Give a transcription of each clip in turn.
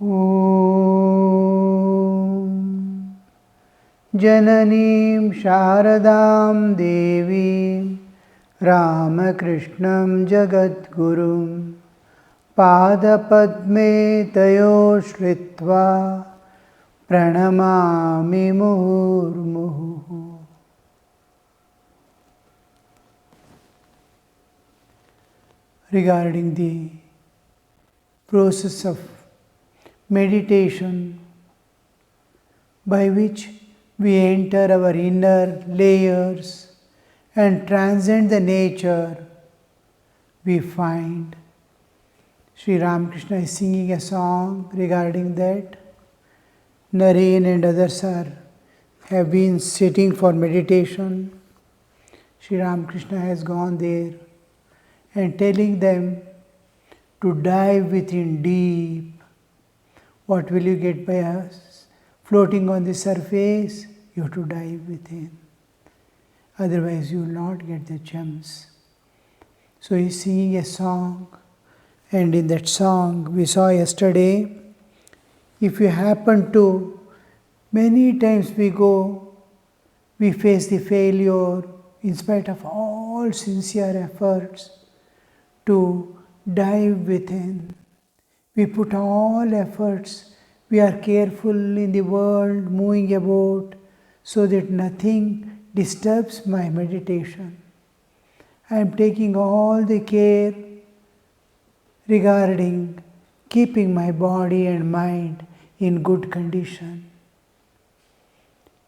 Om Jananim Sharadam Devim Ramakrishnam Jagadgurum Padapadme Tayo Shritva Pranamami Murmuhu. Regarding the process of meditation by which we enter our inner layers and transcend the nature, we find Sri Ramakrishna is singing a song regarding that. Naren and others have been sitting for meditation. Sri Ramakrishna has gone there and telling them to dive within deep. What will you get by us? Floating on the surface, you have to dive within. Otherwise, you will not get the gems. So he is singing a song, and in that song, we saw yesterday, if you happen to, many times we face the failure in spite of all sincere efforts to dive within. We put all efforts, we are careful in the world, moving about, so that nothing disturbs my meditation. I am taking all the care regarding keeping my body and mind in good condition.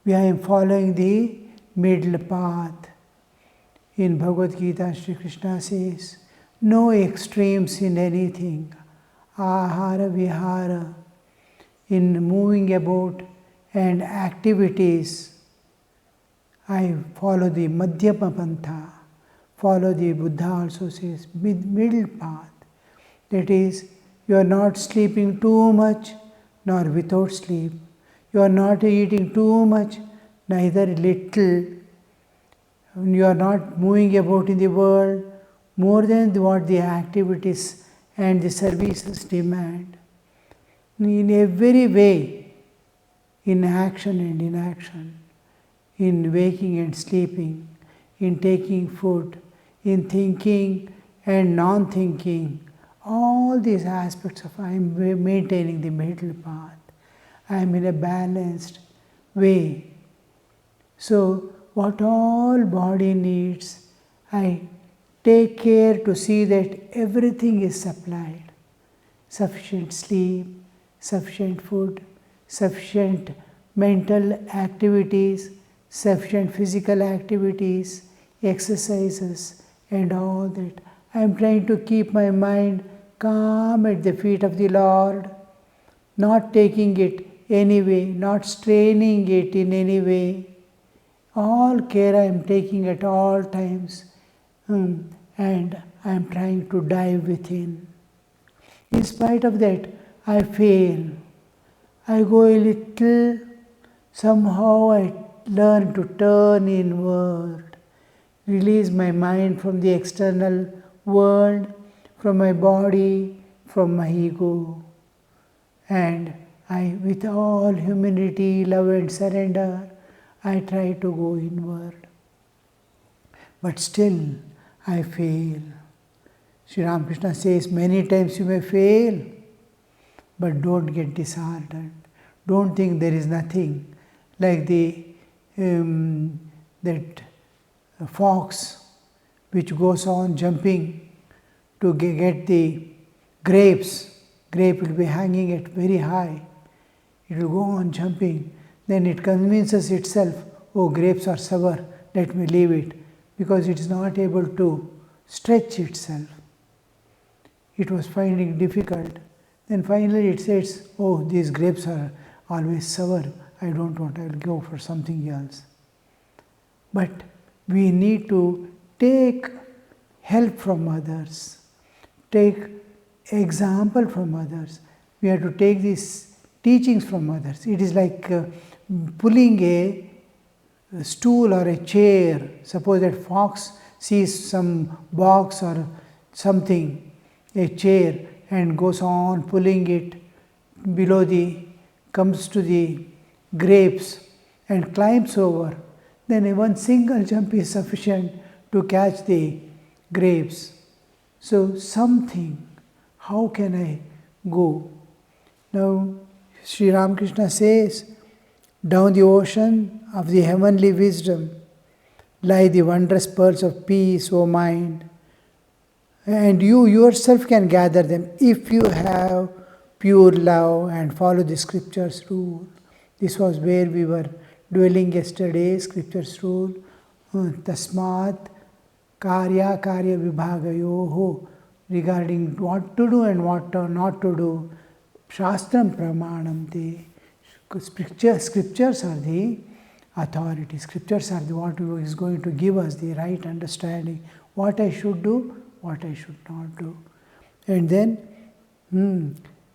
We are following the middle path. In Bhagavad Gita, Sri Krishna says, no extremes in anything. Ahara vihara, in moving about and activities, I follow the Madhyama Pantha, follow the Buddha also says, middle path. That is, you are not sleeping too much, nor without sleep. You are not eating too much, neither little. You are not moving about in the world more than what the activities and the services demand. In every way, in action and inaction, in waking and sleeping, in taking food, in thinking and non-thinking, all these aspects of I am maintaining the middle path. I am in a balanced way. So, what all body needs, I take care to see that everything is supplied. Sufficient sleep, sufficient food, sufficient mental activities, sufficient physical activities, exercises, and all that. I am trying to keep my mind calm at the feet of the Lord, not taking it any way, not straining it in any way. All care I am taking at all times, and I am trying to dive within. In spite of that, I fail. I go a little, somehow I learn to turn inward, release my mind from the external world, from my body, from my ego. And I, with all humility, love and surrender, I try to go inward. But still, I fail. Sri Ramakrishna says, many times you may fail, but don't get disheartened. Don't think there is nothing. Like that fox which goes on jumping to get the grapes. Grape will be hanging at very high. It will go on jumping. Then it convinces itself, oh, grapes are sour, let me leave it, because it is not able to stretch itself. It was finding difficult. Then finally it says, oh, these grapes are always sour, I don't want, I will go for something else. But we need to take help from others, take example from others. We have to take these teachings from others. It is like pulling a stool or a chair. Suppose that fox sees some box or something, a chair, and goes on pulling it below comes to the grapes and climbs over, then one single jump is sufficient to catch the grapes. So something, how can I go? Now Sri Ramakrishna says, down the ocean of the heavenly wisdom lie the wondrous pearls of peace, O mind, and you yourself can gather them if you have pure love and follow the scripture's rule. This was where we were dwelling yesterday, scripture's rule. Tasmat karya vibhagayoho, regarding what to do and what not to do. Shastram pramanam te. Scriptures are the authority. Scriptures are what is going to give us the right understanding. What I should do, what I should not do. And then,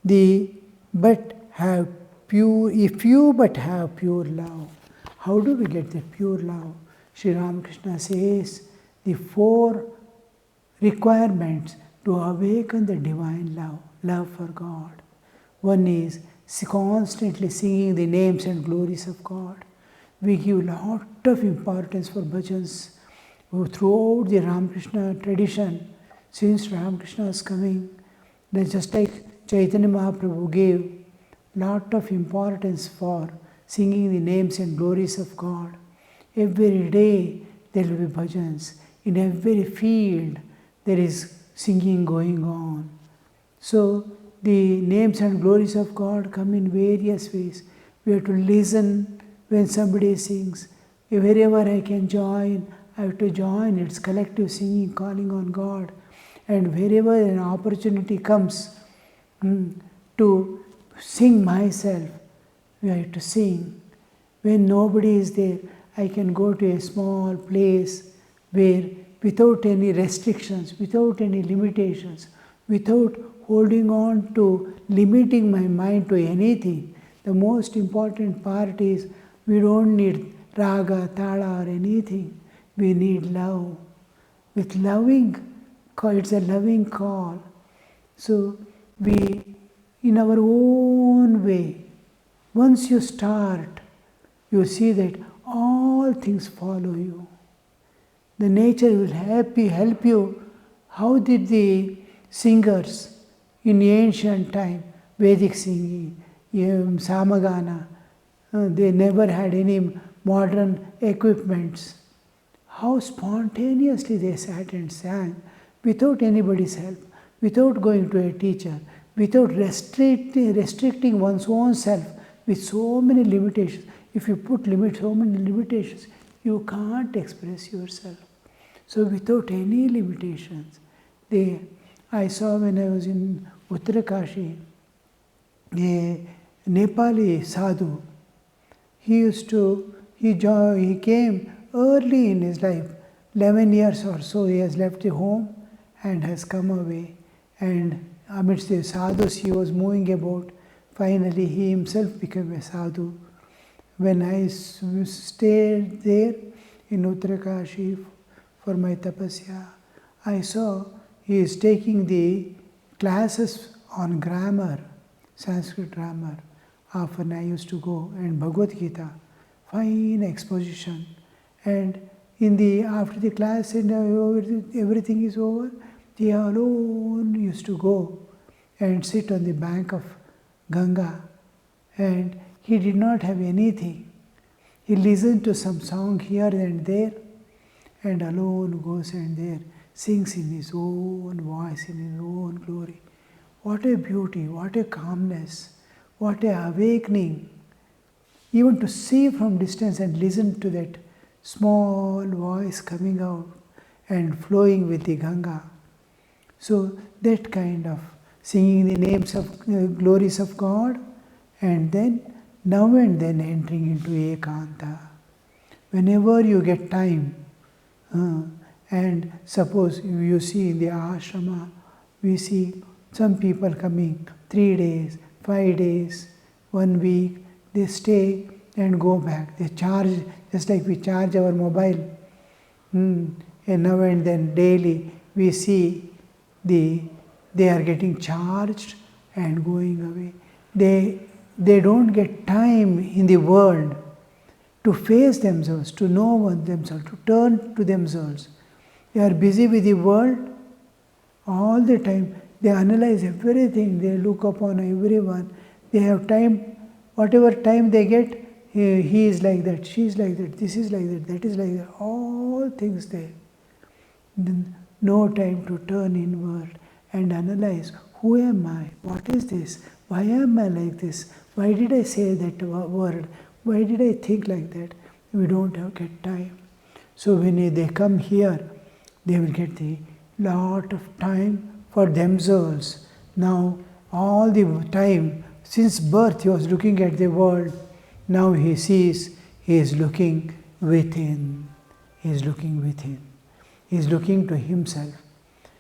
if you but have pure love. How do we get the pure love? Sri Ramakrishna says the 4 requirements to awaken the divine love for God. One is constantly singing the names and glories of God. We give a lot of importance for bhajans throughout the Ramakrishna tradition. Since Ramakrishna is coming, just like Chaitanya Mahaprabhu gave lot of importance for singing the names and glories of God. Every day there will be bhajans. In every field there is singing going on. So the names and glories of God come in various ways. We have to listen when somebody sings. Wherever I can join, I have to join. It's collective singing, calling on God. And wherever an opportunity comes to sing myself, we have to sing. When nobody is there, I can go to a small place where without any restrictions, without any limitations, without holding on to limiting my mind to anything. The most important part is we don't need raga, tala or anything. We need love. With loving, it's a loving call. So we, in our own way, once you start, you see that all things follow you. The nature will help you. How did the singers in ancient time, Vedic singing, Samagana, they never had any modern equipments. How spontaneously they sat and sang without anybody's help, without going to a teacher, without restricting one's own self with so many limitations. If you put so many limitations, you can't express yourself. So without any limitations, I saw when I was in Uttarakashi, a Nepali sadhu. He came early in his life, 11 years or so. He has left the home and has come away. And amidst the sadhus he was moving about. Finally, he himself became a sadhu. When I stayed there in Uttarakashi for my tapasya, I saw he is taking the classes on grammar, Sanskrit grammar. Often I used to go, and Bhagavad Gita, fine exposition. And after the class and everything is over, he alone used to go and sit on the bank of Ganga. And he did not have anything. He listened to some song here and there, and alone goes and there sings in his own voice, in his own glory. What a beauty, what a calmness, what a awakening. Even to see from distance and listen to that small voice coming out and flowing with the Ganga. So that kind of singing the names of glories of God, and then now and then entering into ekanta. Whenever you get time, and suppose you see in the ashrama, we see some people coming 3 days, 5 days, 1 week, they stay and go back. They charge, just like we charge our mobile. And now and then daily we see they are getting charged and going away. they don't get time in the world to face themselves, to know themselves, to turn to themselves. They are busy with the world all the time. They analyze everything, they look upon everyone. They have time, whatever time they get, he is like that, she is like that, this is like that is like that, all things there. Then no time to turn inward and analyze, who am I? What is this? Why am I like this? Why did I say that word? Why did I think like that? We don't get time. So when they come here, they will get the lot of time for themselves. Now all the time, since birth he was looking at the world, now he sees, he is looking within. He is looking within. He is looking to himself.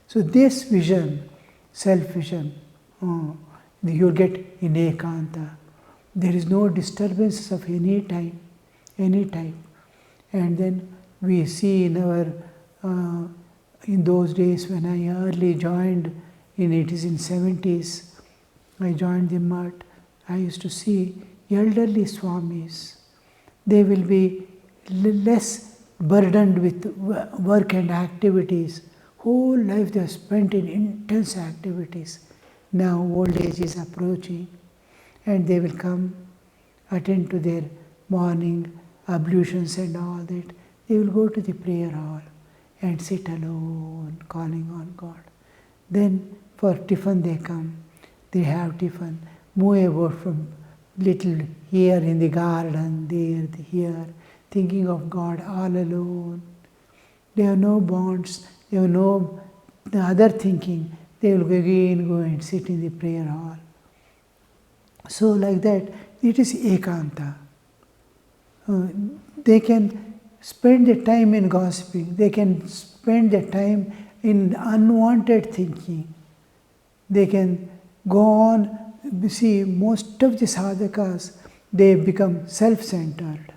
So this vision, self-vision, you get in ekanta. There is no disturbance of any time. And then we see in our, in those days when I early joined, it is in 70s, I joined the mutt, I used to see elderly swamis. They will be less burdened with work and activities. Whole life they are spent in intense activities. Now old age is approaching and they will come, attend to their morning ablutions and all that. They will go to the prayer hall and sit alone, calling on God. Then for tiffin they come, they have tiffin, move about from little here in the garden, there, here, thinking of God all alone. They have no bonds, they have no other thinking. They will again go and sit in the prayer hall. So like that, it is ekanta. They can spend their time in gossiping. They can spend their time in unwanted thinking. They can go on. You see, most of the sadhakas, they become self-centered.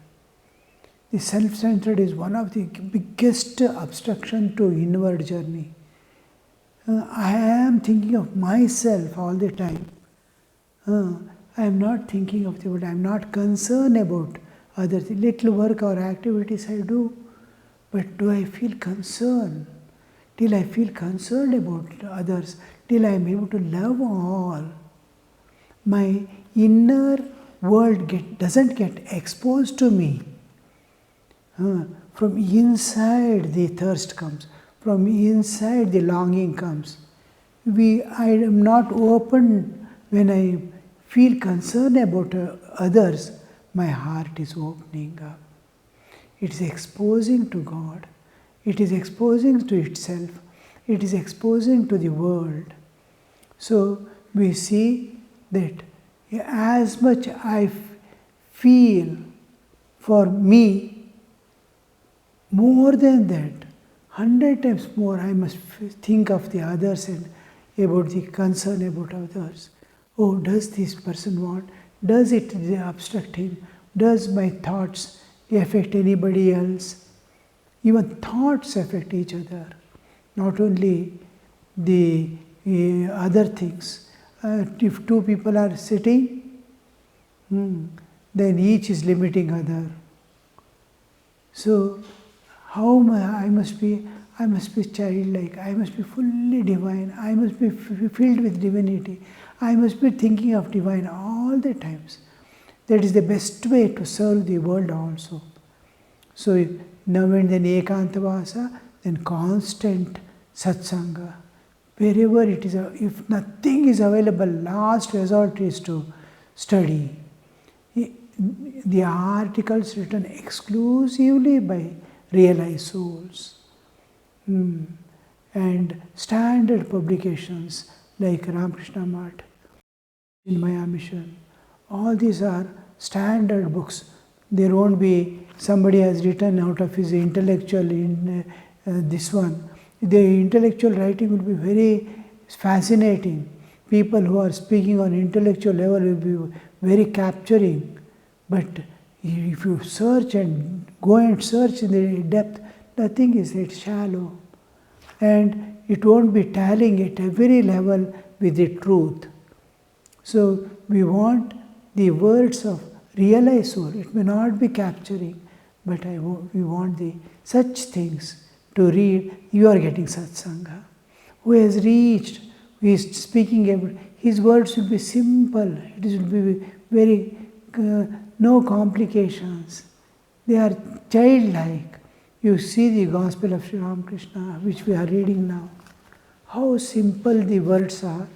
The self-centered is one of the biggest obstruction to inward journey. I am thinking of myself all the time. I am not thinking of the world. I am not concerned about other things. Little work or activities I do, but do I feel concerned? Till I feel concerned about others, till I am able to love all, my inner world doesn't get exposed to me. From inside the thirst comes. From inside the longing comes. I am not open when I feel concerned about others. My heart is opening up. It is exposing to God. It is exposing to itself. It is exposing to the world. So we see that as much I feel for me, more than that, 100 times more I must think of the others and about the concern about others. Oh, does this person want? Does it obstruct him? Does my thoughts affect anybody else? Even thoughts affect each other, not only the other things. If two people are sitting, then each is limiting other. So, how I must be childlike, I must be fully divine, I must be filled with divinity, I must be thinking of divine all the times. That is the best way to serve the world also. So now and then ekantavasa, then constant satsanga. Wherever it is, if nothing is available, last resort is to study. The articles written exclusively by realized souls. And standard publications like Ramakrishna Math, in Maya Mission, all these are standard books. There won't be somebody has written out of his intellectual in this one. The intellectual writing will be very fascinating. People who are speaking on intellectual level will be very capturing. But if you search and go and search in the depth, nothing is that shallow. And it won't be tallying at every level with the truth. So we want the words of realized soul. It may not be capturing, but we want such things to read. You are getting satsanga. Who has reached, who is speaking about, his words will be simple. It will be very, no complications. They are childlike. You see the Gospel of Sri Ramakrishna, which we are reading now. How simple the words are,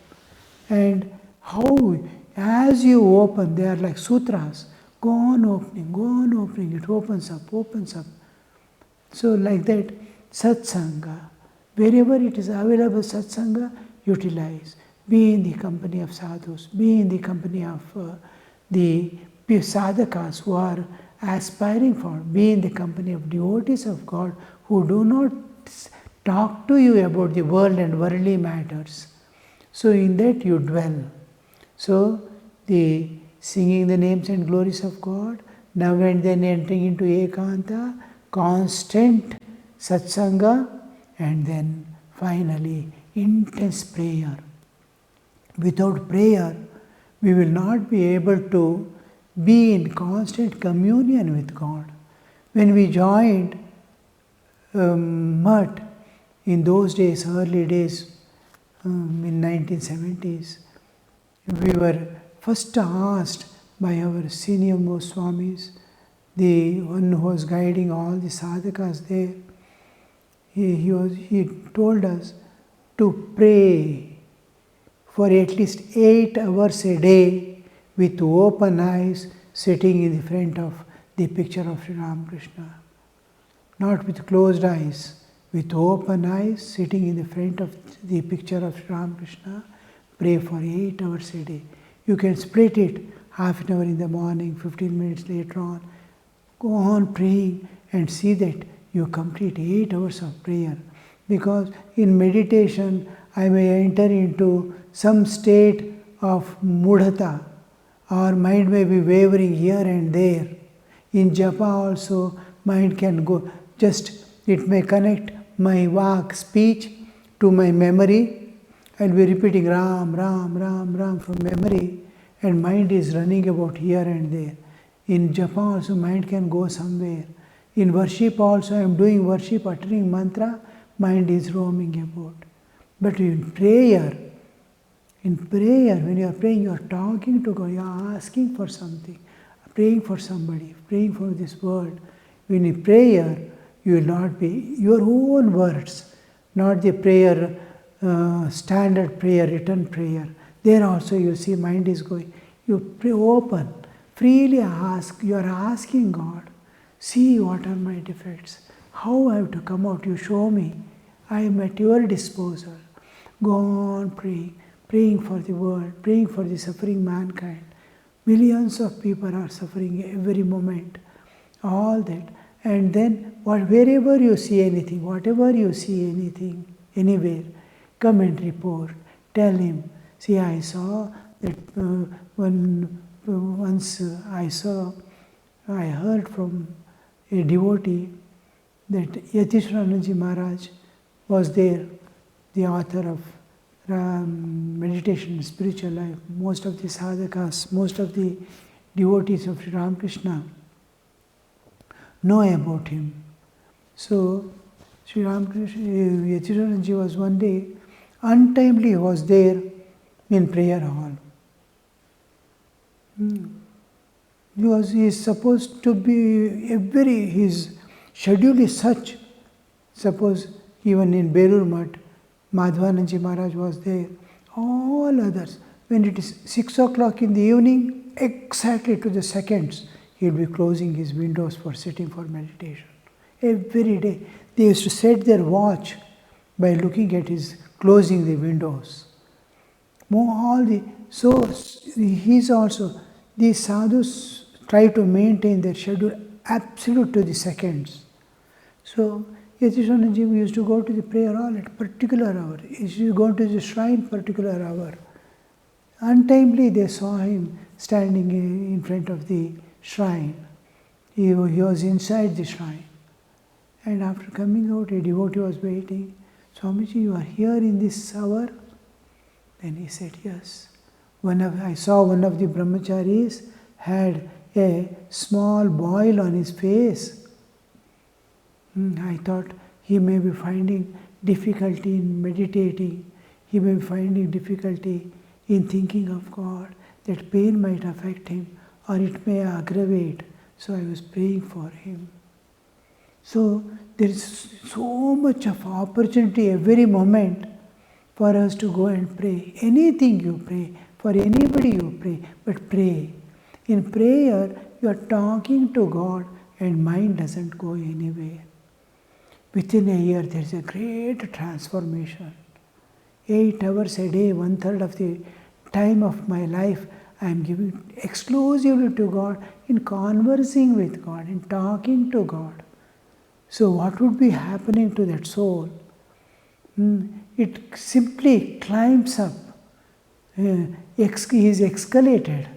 and how, as you open, they are like sutras. Go on opening, it opens up. So like that, satsanga, wherever it is available, satsanga, utilize. Be in the company of sadhus, be in the company of the sadhakas who are aspiring for, be in the company of devotees of God who do not talk to you about the world and worldly matters. So in that you dwell. So the singing the names and glories of God, now and then entering into ekanta, constant satsanga, and then finally intense prayer. Without prayer, we will not be able to be in constant communion with God. When we joined Mutt in those days, early days, in 1970s, we were first asked by our senior most swamis, the one who was guiding all the sadhakas there, he told us to pray for at least 8 hours a day with open eyes, sitting in the front of the picture of Sri Ramakrishna. Not with closed eyes, with open eyes, sitting in the front of the picture of Sri Ramakrishna. Pray for 8 hours a day. You can split it, half an hour in the morning, 15 minutes later on. Go on praying and see that you complete 8 hours of prayer. Because in meditation, I may enter into some state of mudhata. Our mind may be wavering here and there. In japa also, mind can go, it may connect my vak, speech, to my memory. I'll be repeating Ram, Ram, Ram, Ram from memory, and mind is running about here and there. In japa also, mind can go somewhere. In worship also, I am doing worship, uttering mantra, mind is roaming about. But in prayer, when you are praying, you are talking to God, you are asking for something, praying for somebody, praying for this world. When you prayer, you will not be your own words, not the prayer, standard prayer, written prayer. There also you see mind is going. You pray open, freely ask, you are asking God, see what are my defects, how I have to come out, you show me, I am at your disposal. Go on praying for the world, praying for the suffering mankind. Millions of people are suffering every moment, all that. And then wherever you see anything, whatever you see anything, anywhere, come and report. Tell him, see, I saw that once I heard from a devotee that Yatishwarananji Maharaj was there, the author of meditation, spiritual life. Most of the sadhakas, most of the devotees of Sri Ramakrishna know about him. So Sri Ramakrishna, Yatishwarananji was one day, untimely was there in prayer hall. He is supposed to be his schedule is such. Suppose even in Belur Mutt, Madhvananji Maharaj was there. All others, when it is 6 o'clock in the evening, exactly to the seconds, he will be closing his windows for sitting for meditation. Every day. They used to set their watch by looking at his closing the windows. So he's also, these sadhus try to maintain their schedule absolute to the seconds. So Yatishwarananji used to go to the prayer hall at a particular hour. He used to go to the shrine particular hour. Untimely they saw him standing in front of the shrine. He was inside the shrine. And after coming out, a devotee was waiting. Swamiji, you are here in this hour? Then he said, yes. I saw one of the brahmacharis had a small boil on his face. I thought he may be finding difficulty in meditating. He may be finding difficulty in thinking of God. That pain might affect him or it may aggravate. So I was praying for him. So there is so much of opportunity every moment for us to go and pray. Anything you pray, for anybody you pray, but pray. In prayer, you are talking to God and mind doesn't go anywhere. Within a year, there is a great transformation. 8 hours a day, 1/3 of the time of my life, I am giving exclusively to God, in conversing with God, in talking to God. So what would be happening to that soul? It simply climbs up. He is escalated.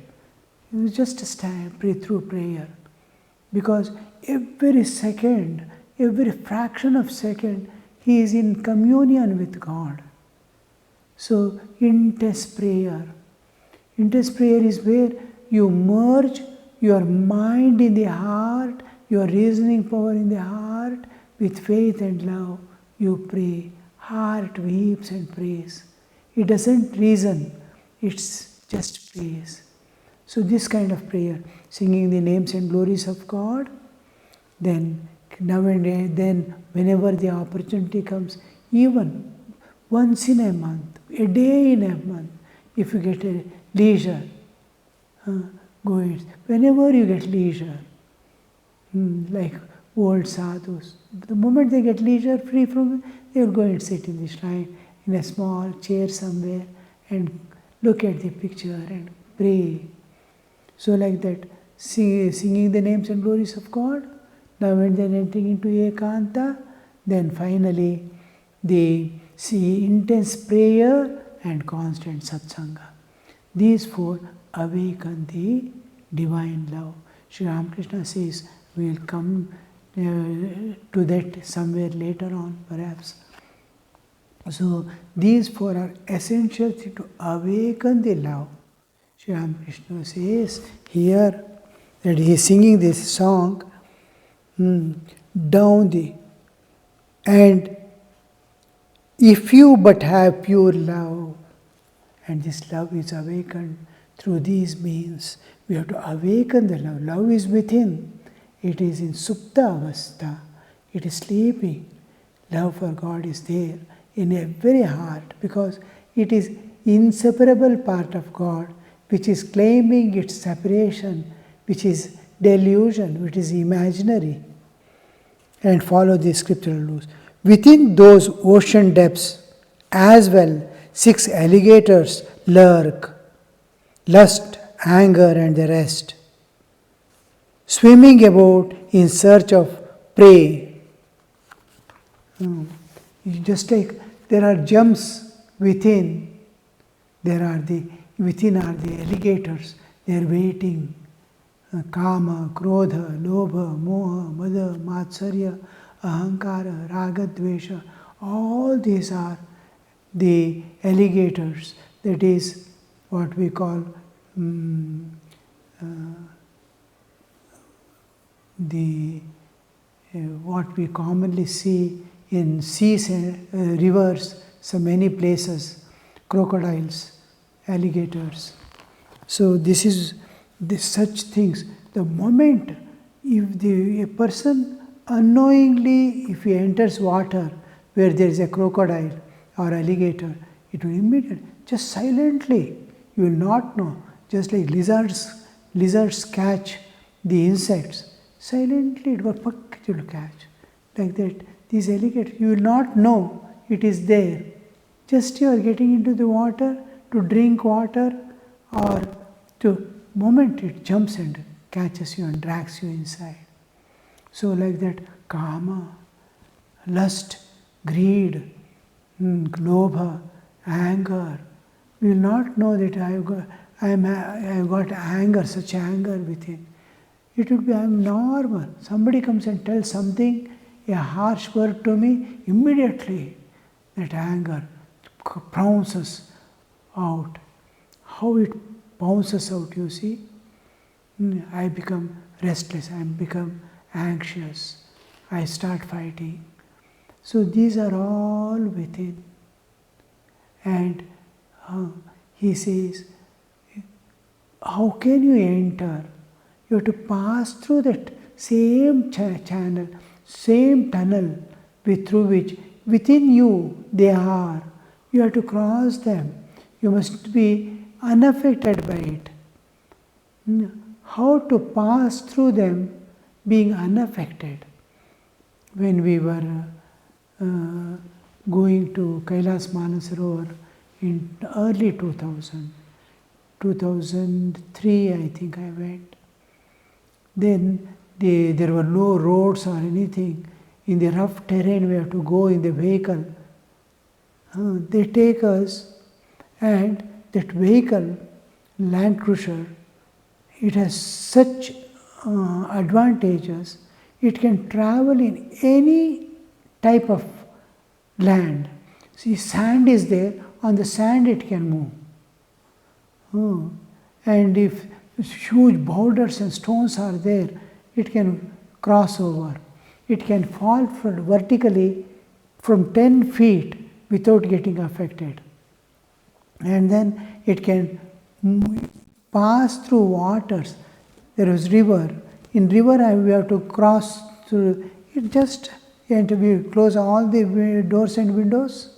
You just pray through prayer. Because every second, every fraction of second, he is in communion with God. So intense prayer. Intense prayer is where you merge your mind in the heart, your reasoning power in the heart, with faith and love. You pray. Heart weeps and prays. It doesn't reason. It's just praise. So this kind of prayer, singing the names and glories of God, then now and then whenever the opportunity comes, even once in a month, a day in a month, if you get a leisure, go it. Whenever you get leisure, like old sadhus, the moment they get leisure, free from it, they will go and sit in the shrine, in a small chair somewhere, and look at the picture and pray. So like that, singing the names and glories of God, now and then entering into ekanta, then finally the intense prayer and constant satsanga. These four awaken the divine love. Sri Ramakrishna says we will come to that somewhere later on perhaps. So these four are essential to awaken the love. Sri Ramakrishna says here that he is singing this song, down the, and if you but have pure love, and this love is awakened through these means, we have to awaken the love. Love is within. It is in supta avastha. It is sleeping. Love for God is there in every heart because it is inseparable part of God, which is claiming its separation, which is delusion, which is imaginary. And follow the scriptural rules. Within those ocean depths as well, 6 alligators lurk, lust, anger and the rest, swimming about in search of prey. Just like there are gems within, within are the alligators, they are waiting. Kama, Krodha, Lobha, Moha, Mada, Matsarya, Ahankara, Raga, Dvesha, all these are the alligators. That is what we call what we commonly see in seas and rivers, so many places, crocodiles, alligators. So this is such things. The moment if a person unknowingly, if he enters water where there is a crocodile or alligator, it will immediately, just silently, you will not know. Just like lizards catch the insects, silently it will catch. Like that, these alligators, you will not know it is there. Just you are getting into the water to drink water or to moment it jumps and catches you and drags you inside. So like that, kama, lust, greed, lobha, anger. We will not know that I have got anger, such anger within. It would be, I am normal. Somebody comes and tells something, a harsh word to me, immediately that anger pounces out. how it bounces out, you see. I become restless, I become anxious, I start fighting. So these are all within. And he says, how can you enter? You have to pass through that same channel, same tunnel through which within you they are. You have to cross them. You must be unaffected by it. How to pass through them being unaffected? When we were going to Kailas Manasarovar in early 2003 I think I went. Then there were no roads or anything. In the rough terrain we have to go in the vehicle. They take us, and that vehicle, Land Cruiser, it has such advantages. It can travel in any type of land. See, sand is there, on the sand it can move. And if huge boulders and stones are there, it can cross over. It can fall vertically from 10 feet without getting affected. And then it can pass through waters. There is river. In river we have to cross through. It just, we close all the doors and windows.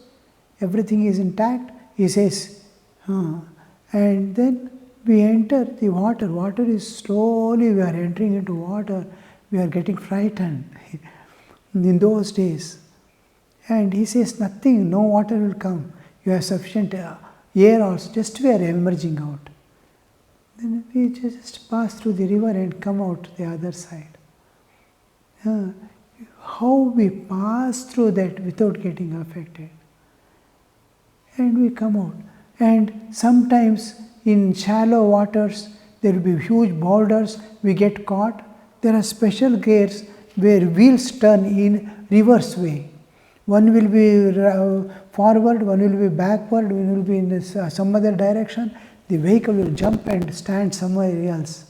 Everything is intact. He says, and then we enter the water. Water is slowly, we are entering into water. We are getting frightened in those days. And he says, nothing, no water will come. You have sufficient air also, just we are emerging out. Then we just pass through the river and come out the other side. How we pass through that without getting affected. And we come out. And sometimes in shallow waters, there will be huge boulders, we get caught. There are special gears where wheels turn in reverse way. One will be forward, one will be backward, one will be in some other direction. The vehicle will jump and stand somewhere else.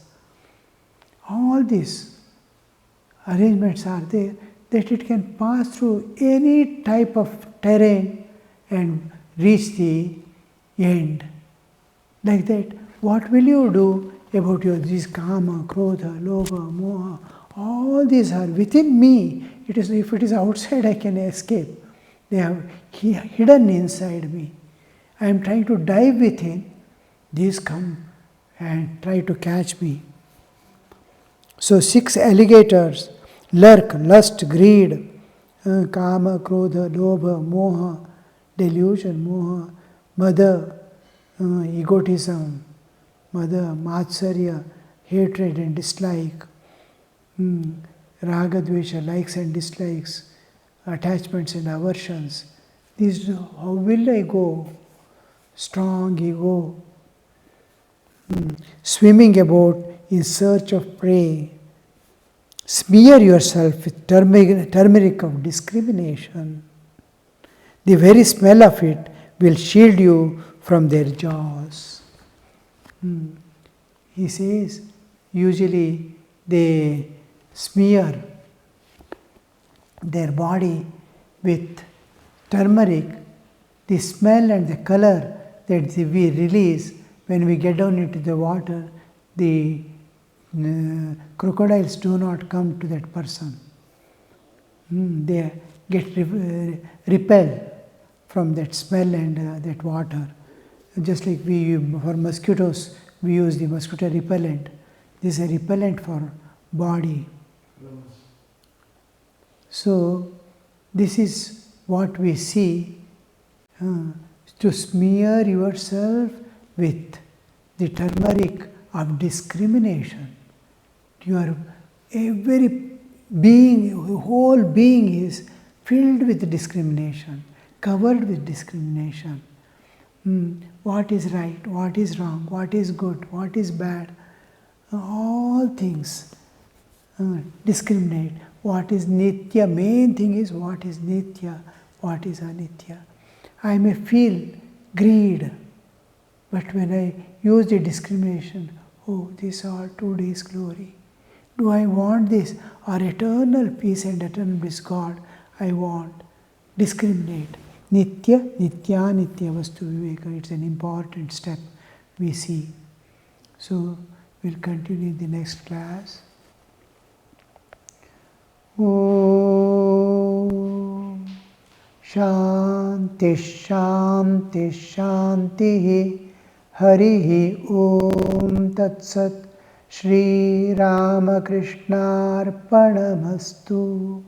All these arrangements are there that it can pass through any type of terrain and reach the end. Like that, what will you do about these kama, krodha, lobha, moha? All these are within me. It is, if it is outside, I can escape. They are hidden inside me. I am trying to dive within. These come and try to catch me. So 6 alligators lurk: lust, greed, kama, krodha, lobha, moha, delusion, moha, mada, egotism, mada, matsarya, hatred and dislike, raga, dvesha, likes and dislikes, attachments and aversions. These, how will I go? Strong ego, swimming about in search of prey. Smear yourself with turmeric of discrimination. The very smell of it will shield you from their jaws. He says, usually they smear their body with turmeric. The smell and the color that we release when we get down into the water, the crocodiles do not come to that person. They get repelled from that smell and that water. Just like for mosquitoes, we use the mosquito repellent. This is a repellent for body. So this is what we see, to smear yourself with the turmeric of discrimination. Your every being, whole being is filled with discrimination, covered with discrimination. What is right, what is wrong, what is good, what is bad, all things discriminate. What is nitya? Main thing is what is nitya, what is anitya. I may feel greed. But when I use the discrimination, oh, these are 2 days glory. Do I want this or eternal peace and eternal bliss God? I want. Discriminate. Nitya, Nitya, Nitya Vastu Viveka. It's an important step we see. So we'll continue in the next class. Om Shanti Shanti Shanti Harihi Om Tat Sat Shri Ramakrishna Arpanamastu.